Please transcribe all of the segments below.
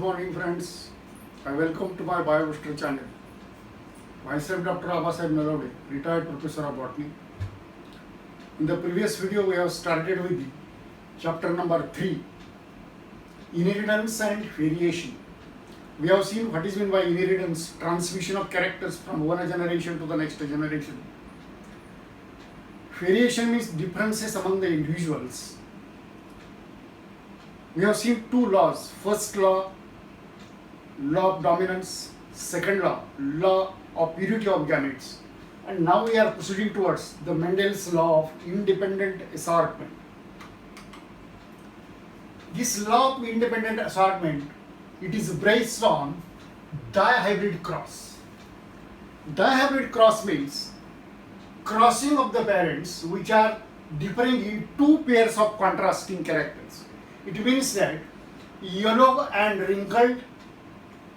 morning friends. I welcome to my BioBooster channel. Myself Dr. Abasaheb Nalawade, retired professor of botany. In the previous video we have started with the chapter number 3, inheritance and variation. We have seen what is meant by inheritance, transmission of characters from one generation to the next generation. Variation means differences among the individuals. We have seen two laws. First law, law of dominance. Second law, law of purity of gametes. And now we are proceeding towards the Mendel's law of independent assortment. This law of independent assortment, it is based on dihybrid cross. Dihybrid cross means crossing of the parents which are differing in two pairs of contrasting characters. It means that yellow and wrinkled,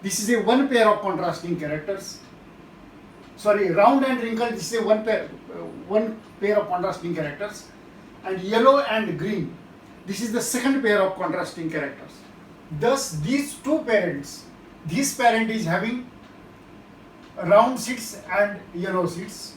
this is a one pair of contrasting characters. Sorry, round and wrinkled, this is a one pair of contrasting characters. And yellow and green, this is the second pair of contrasting characters. Thus, these two parents, this parent is having round seeds and yellow seeds.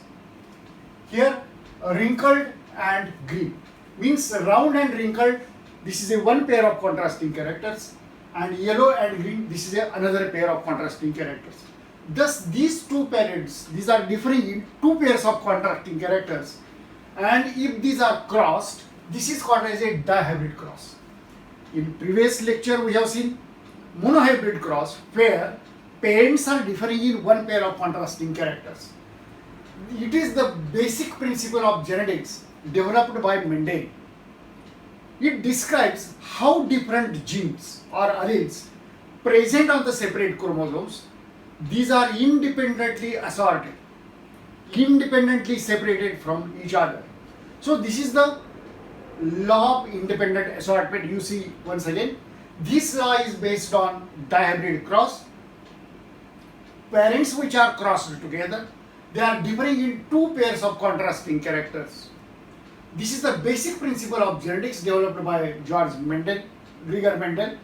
Here, wrinkled and green means round and wrinkled. This is a one pair of contrasting characters, and yellow and green, this is another pair of contrasting characters. Thus, these two parents, these are differing in two pairs of contrasting characters, and if these are crossed, this is called as a dihybrid cross. In previous lecture, we have seen monohybrid cross, where parents are differing in one pair of contrasting characters. It is the basic principle of genetics developed by Mendel. It describes how different genes or alleles present on the separate chromosomes, these are independently assorted, independently separated from each other. So this is the law of independent assortment. You see once again, this law is based on dihybrid cross. Parents which are crossed together, they are differing in two pairs of contrasting characters. This is the basic principle of genetics developed by Gregor Mendel.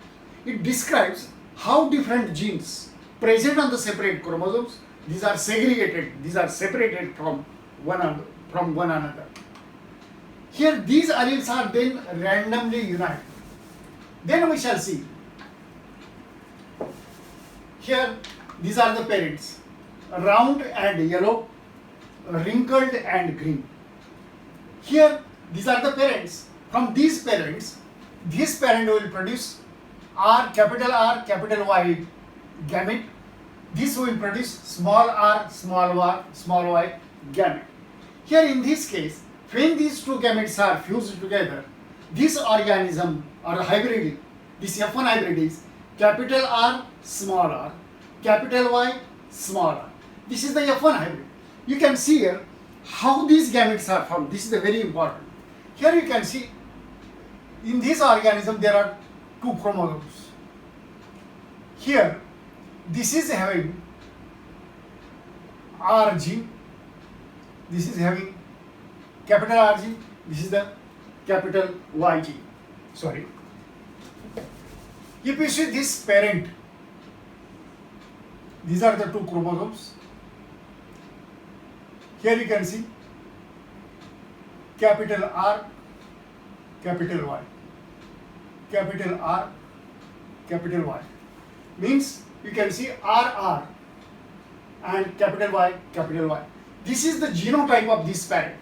It describes how different genes present on the separate chromosomes, these are segregated, these are separated from one another. Here these alleles are then randomly united. Then we shall see. Here these are the parents, round and yellow, wrinkled and green. Here, these are the parents. From these parents, this parent will produce capital R, capital Y gamete. This will produce small r, small y gamete. Here in this case, when these two gametes are fused together, this organism or hybrid, this F1 hybrid is capital R, capital Y, small r. This is the F1 hybrid. You can see here how these gametes are formed. This is very important. Here you can see in this organism there are two chromosomes. Here this is having R gene, this is having capital R gene, this is the capital Y gene. Sorry. If you see this parent, these are the two chromosomes. Here you can see capital R, capital Y, capital R, capital Y. Means you can see RR and capital Y. This is the genotype of this parent.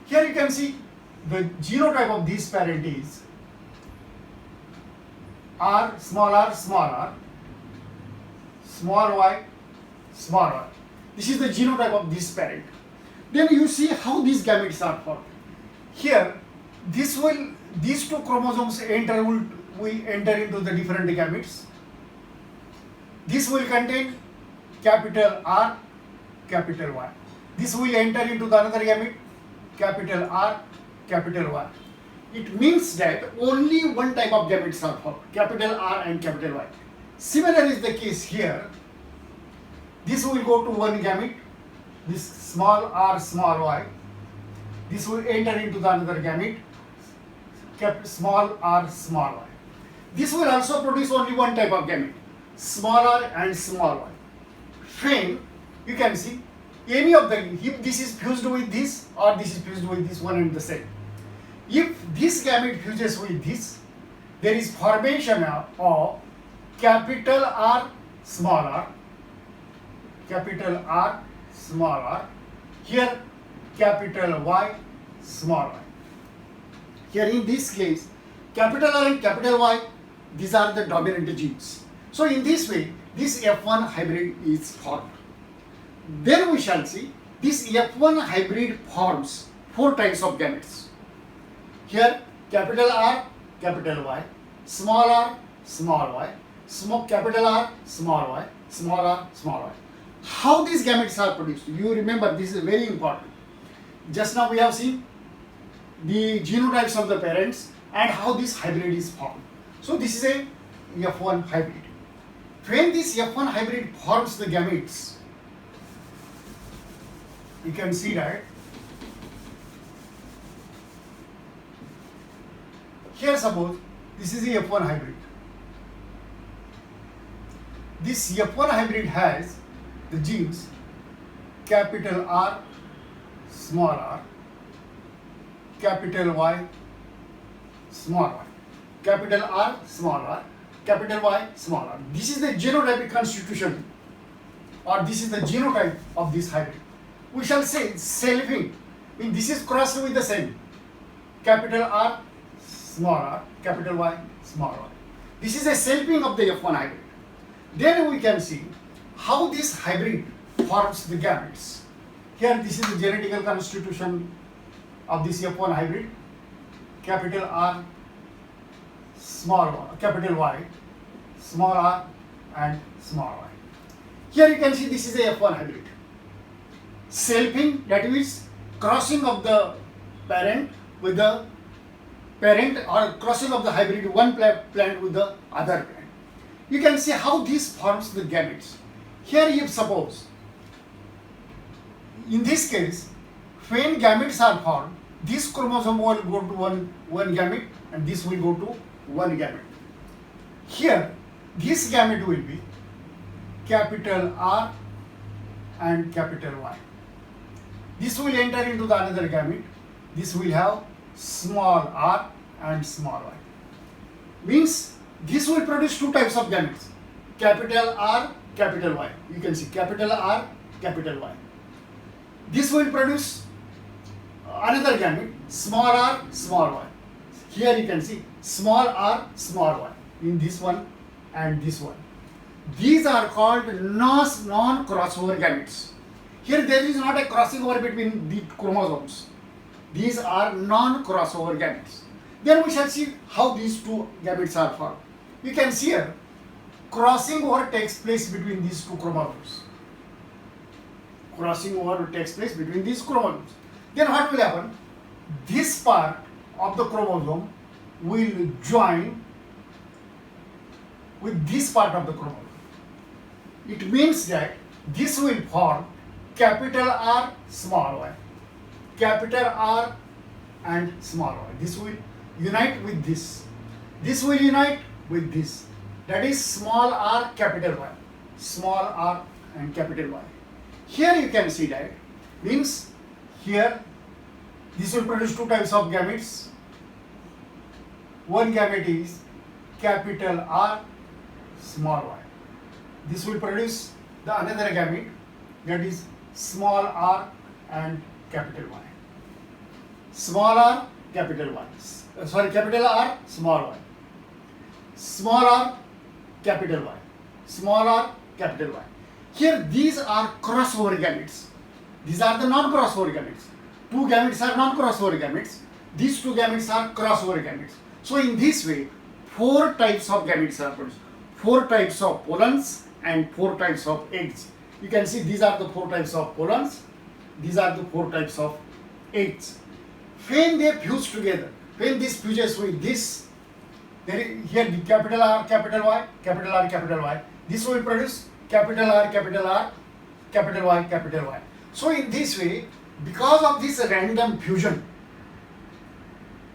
Here you can see the genotype of this parent is R, small y, small y. This is the genotype of this parent. Then you see how these gametes are formed. Here, these two chromosomes will enter into the different gametes. This will contain capital R, capital Y. This will enter into the another gamete, capital R, capital Y. It means that only one type of gametes are formed, capital R and capital Y. Similar is the case here. This will go to one gamete, this small r, small y. This will enter into the another gamete, small r, small y. This will also produce only one type of gamete. small r and small y. When you can see any of the, if this is fused with this or this is fused with this, one and the same. If this gamete fuses with this, there is formation of capital R small r, capital R small r, here capital Y small y. Here in this case, capital R and capital Y, these are the dominant genes. So in this way, this F1 hybrid is formed. Then we shall see this F1 hybrid forms 4 types of gametes. Here capital R, capital Y, small r, small y, capital R, small y, small r, small y. How these gametes are produced? You remember, this is very important. Just now we have seen the genotypes of the parents and how this hybrid is formed. So this is a F1 hybrid. When this F1 hybrid forms the gametes, you can see that here suppose this is a F1 hybrid. This F1 hybrid has the genes capital R, small r, capital Y, small y, capital R, small r, capital Y, small r. This is the genotypic constitution, or this is the genotype of this hybrid. We shall say selfing, this is crossed with the same capital R, small r, capital Y, small y. This is a selfing of the F1 hybrid. Then we can see how this hybrid forms the gametes. Here this is the genetical constitution of this F1 hybrid, capital R, small y, capital Y, small r and small y. Here you can see this is a F1 hybrid. Selfing, that is crossing of the parent with the parent, or crossing of the hybrid one plant with the other plant. You can see how this forms the gametes. Here if suppose, in this case, when gametes are formed, this chromosome will go to one gamete and this will go to one gamete. Here this gamete will be capital R and capital Y. This will enter into the another gamete. This will have small r and small y. Means this will produce 2 types of gametes, capital R, capital Y. You can see capital R, capital Y. This will produce another gamete, small r, small y. Here you can see small r, small y in this one and this one. These are called non-crossover gametes. Here there is not a crossing over between the chromosomes. These are non-crossover gametes. Then we shall see how these 2 gametes are formed. You can see here crossing over takes place between these 2 chromosomes. Crossing over takes place between these chromosomes. Then what will happen? This part of the chromosome will join with this part of the chromosome. It means that this will form capital R, small y, capital R and small y. This will unite with this. This will unite with this. That is small r, capital Y, small r and capital Y. Here you can see that means here this will produce 2 types of gametes. One gamete is capital R, small y. This will produce the another gamete, that is small r and capital Y. Small r, capital Y. Capital R, small y. Small r, capital Y. Small r, capital Y. Here these are crossover gametes. These are the non-crossover gametes. 2 gametes are non-crossover gametes. These 2 gametes are crossover gametes. So in this way, 4 types of gametes are produced. 4 types of pollens and 4 types of eggs. You can see these are the 4 types of pollens. These are the 4 types of eggs. When they fuse together, when this fuses with this, there is here the capital R, capital Y, capital R, capital Y. This will produce capital R, capital Y, capital Y. So in this way, because of this random fusion,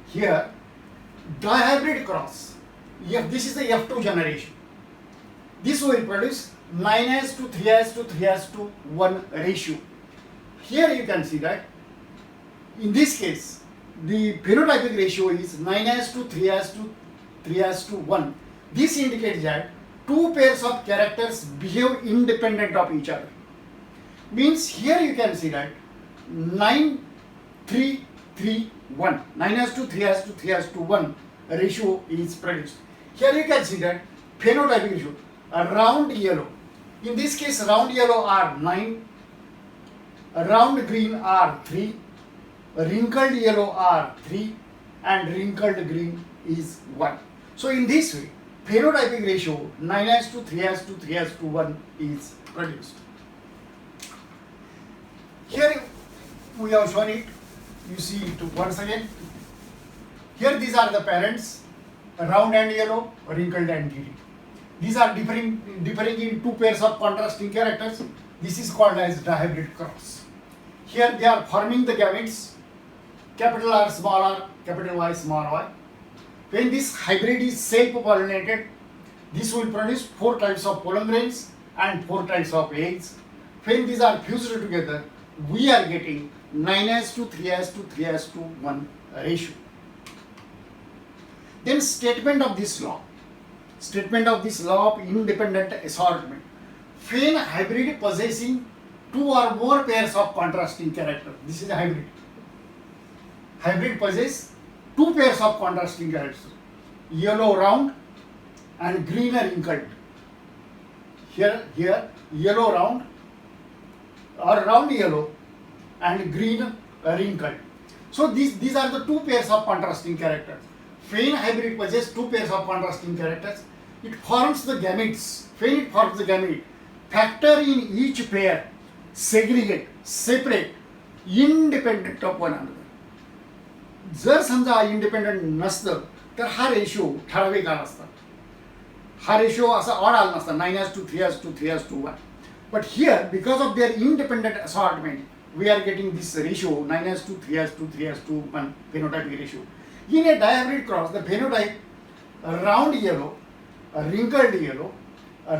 here dihybrid cross, this is the F2 generation. This will produce 9:3:3:1 ratio. Here you can see that in this case the phenotypic ratio is 9:3:3:1. This indicates that two pairs of characters behave independent of each other. Means here you can see that 9:3:3:1, 9:3:3:1 ratio is produced. Here you can see that phenotypic ratio, a round yellow. In this case, round yellow are 9, round green are 3, wrinkled yellow are 3, and wrinkled green is 1. So in this way, phenotypic ratio 9:3:3:1 is produced. Here we have shown it. You see it once again. Here these are the parents, round and yellow, wrinkled and green. These are differing in two pairs of contrasting characters. This is called as dihybrid cross. Here they are forming the gametes, capital R small r, capital Y small y. When this hybrid is self-pollinated, this will produce 4 types of pollen grains and 4 types of eggs. When these are fused together, we are getting 9:3:3:1 ratio. Then statement of this law of independent assortment. When hybrid possessing 2 or more pairs of contrasting characters, this is a hybrid. Hybrid possess 2 pairs of contrasting characters, yellow round and green wrinkled. Here yellow round or round yellow and green wrinkled. So these are the 2 pairs of contrasting characters. When hybrid possesses 2 pairs of contrasting characters, it forms the gametes. When it forms the gamete, factor in each pair, segregate, separate, independent of one another. जर समजा independent नसतं तर हा ratio ठराविक आला असता. हा ratio असा ऑड आला नसता 9:3:3:1. But here, because of their independent assortment, we are getting this ratio 9:3:3:1 phenotypic ratio. In a dihybrid cross, the phenotype round yellow, wrinkled yellow,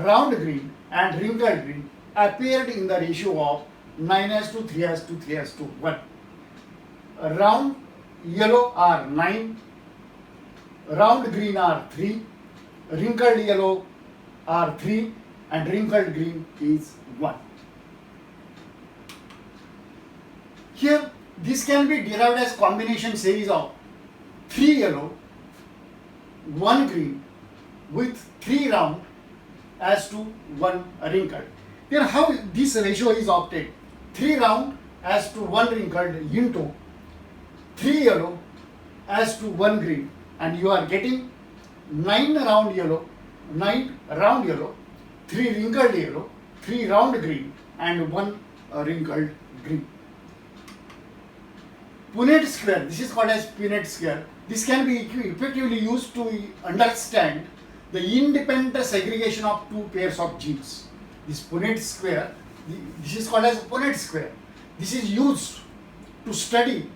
round green, and wrinkled green appeared in the ratio of 9:3:3:1. Round yellow are 9, round green are 3, wrinkled yellow are 3, and wrinkled green is 1. Here, this can be derived as combination series of 3 yellow, 1 green with 3 round as to 1 wrinkled. Then how this ratio is obtained? 3 round as to 1 wrinkled into 3 yellow as to 1 green, and you are getting 9 round yellow, 3 wrinkled yellow, 3 round green, and 1 wrinkled green. Punnett square, this is called as Punnett square. This can be effectively used to understand the independent segregation of 2 pairs of genes. This Punnett square, this is called as Punnett square. This is used to study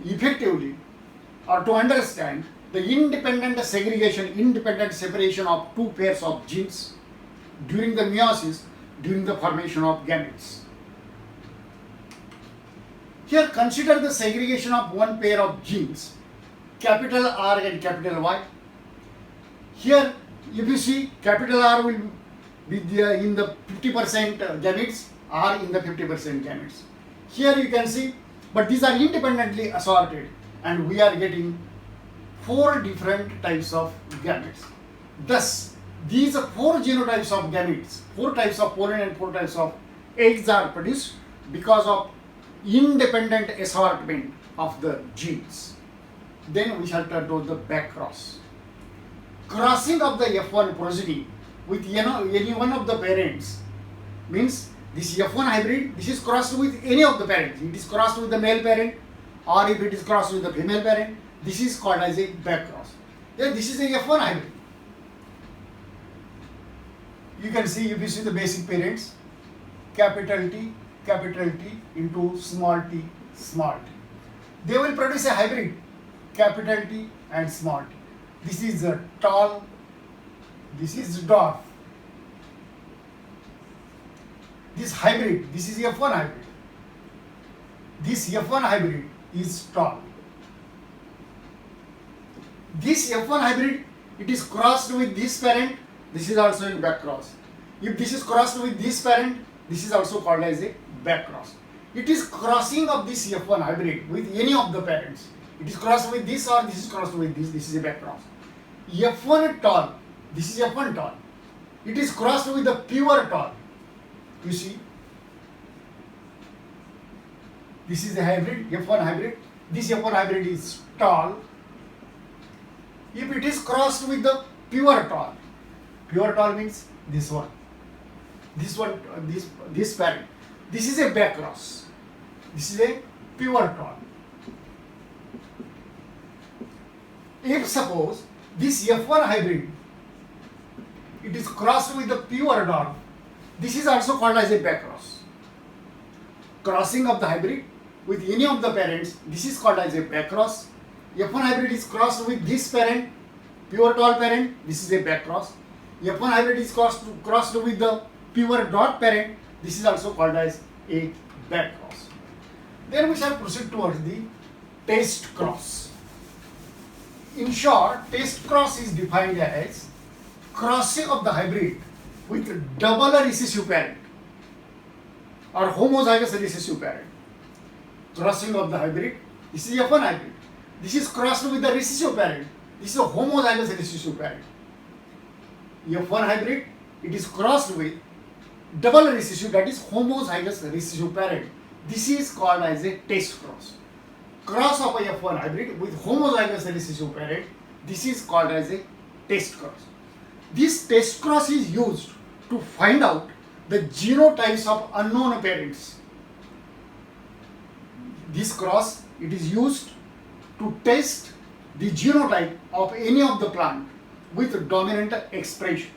effectively or to understand the independent segregation, independent separation of 2 pairs of genes during the meiosis, during the formation of gametes. Here consider the segregation of 1 pair of genes, capital R and capital Y. Here if you see, capital R will be in the 50% gametes, R in the 50% gametes. Here you can see, but these are independently assorted, and we are getting 4 different types of gametes. Thus, these 4 genotypes of gametes, 4 types of pollen and 4 types of eggs are produced because of independent assortment of the genes. Then we shall turn to the back cross. Crossing of the F1 progeny with any one of the parents means this F1 hybrid, this is crossed with any of the parents. It is crossed with the male parent, or if it is crossed with the female parent, this is called as a back cross. Yeah, this is a F1 hybrid. You can see, if you see the basic parents, capital T into small t, small t. They will produce a hybrid, capital T and small t. This is a tall, this is dwarf, this hybrid, this is F1 hybrid. This F1 hybrid is tall. This F1 hybrid, it is crossed with this parent, this is also a back cross. If this is crossed with this parent, this is also called as a back cross. It is crossing of this F1 hybrid with any of the parents. It is crossed with this or this is crossed with this is a back cross. F1 tall, this is F1 tall. It is crossed with the pure tall. You see, this is the hybrid, F1 hybrid. This F1 hybrid is tall. If it is crossed with the pure tall means this one, this parent. This is a back cross. This is a pure tall. If suppose this F1 hybrid, it is crossed with the pure tall, this is also called as a back cross. Crossing of the hybrid with any of the parents, this is called as a back cross. F1 hybrid is crossed with this parent, pure tall parent, this is a back cross. F1 hybrid is crossed with the pure dot parent, this is also called as a back cross. Then we shall proceed towards the test cross. In short, test cross is defined as crossing of the hybrid with double recessive parent or homozygous recessive parent. Crossing of the hybrid, this is F1 hybrid. This is crossed with the recessive parent. This is a homozygous recessive parent. F1 hybrid, it is crossed with double recessive, that is homozygous recessive parent. This is called as a test cross. Cross of a F1 hybrid with homozygous recessive parent, this is called as a test cross. This test cross is used to find out the genotypes of unknown parents. This cross, it is used to test the genotype of any of the plant with dominant expression.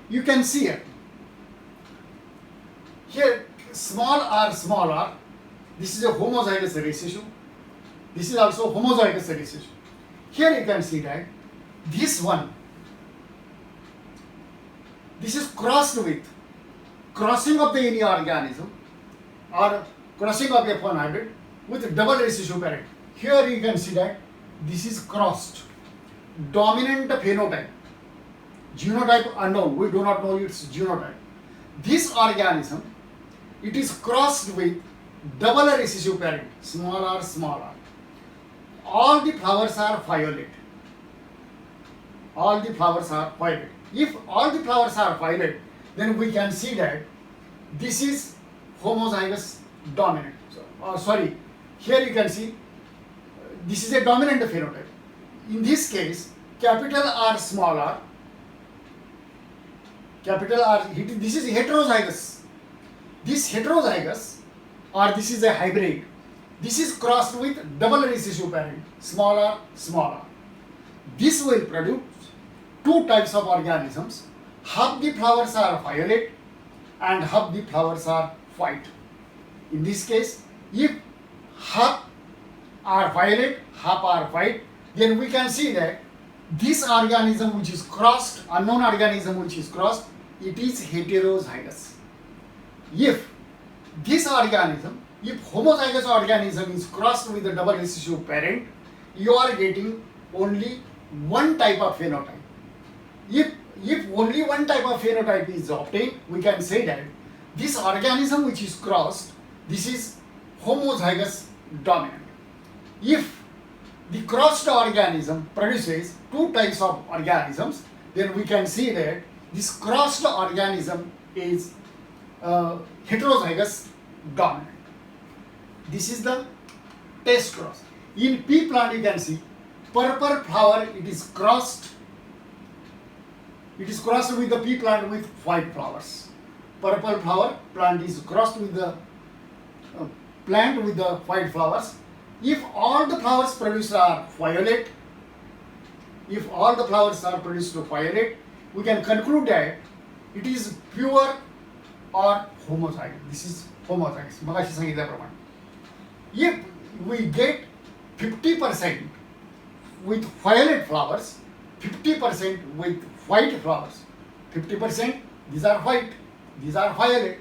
You can see here small r, this is a homozygous recessive. This is also homozygous recessive. Here you can see that this one, this is crossed with crossing of the any organism or crossing of F1 hybrid with double recessive parent. Here you can see that this is crossed. Dominant phenotype. Genotype unknown. We do not know its genotype. This organism, it is crossed with double recessive parent, small r. All the flowers are violet. All the flowers are violet. If all the flowers are violet, then we can see that this is homozygous dominant. Here you can see this is a dominant phenotype. In this case, capital R, small r, capital R, this is heterozygous. This heterozygous, or this is a hybrid, this is crossed with double recessive parent, small r. This will produce two types of organisms. Half the flowers are violet and half the flowers are white. In this case, if half are violet, half are white, then we can see that this organism which is crossed, unknown organism which is crossed, it is heterozygous. If this organism, if homozygous organism is crossed with a double recessive parent, you are getting only one type of phenotype. If only one type of phenotype is obtained, we can say that this organism which is crossed, this is homozygous dominant. If the crossed organism produces two types of organisms, then we can see that this crossed organism is heterozygous dominant. This is the test cross. In pea plant you can see purple flower, it is crossed with the pea plant with white flowers. Purple flower plant is crossed with the plant with the white flowers. If all the flowers produced are violet, we can conclude that it is pure or homozygous. This is homozygous. मगाशी सांगितल्याप्रमाणे. If we get 50% with violet flowers, 50% with white flowers, 50% these are white, these are violet.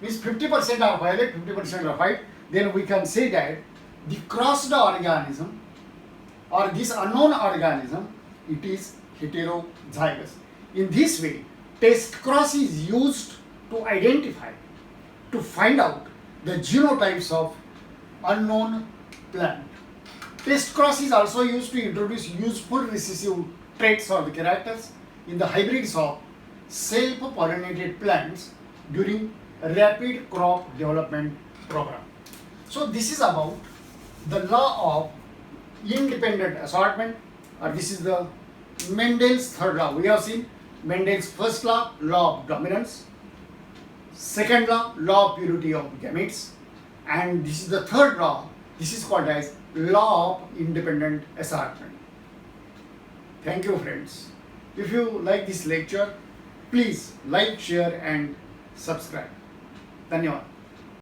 means 50% are violet, 50% are white, then we can say that the crossed organism or this unknown organism, it is heterozygous. In this way, test cross is used to identify, to find out the genotypes of unknown plant. Test cross is also used to introduce useful recessive traits or the characters in the hybrids of self-pollinated plants during rapid crop development program. So this is about the law of independent assortment, or this is the Mendel's third law. We have seen Mendel's first law, law of dominance, second law of purity of gametes, and this is the third law. This is called as law of independent assortment. Thank you, friends. If you like this lecture, please like, share and subscribe. धन्यवाद.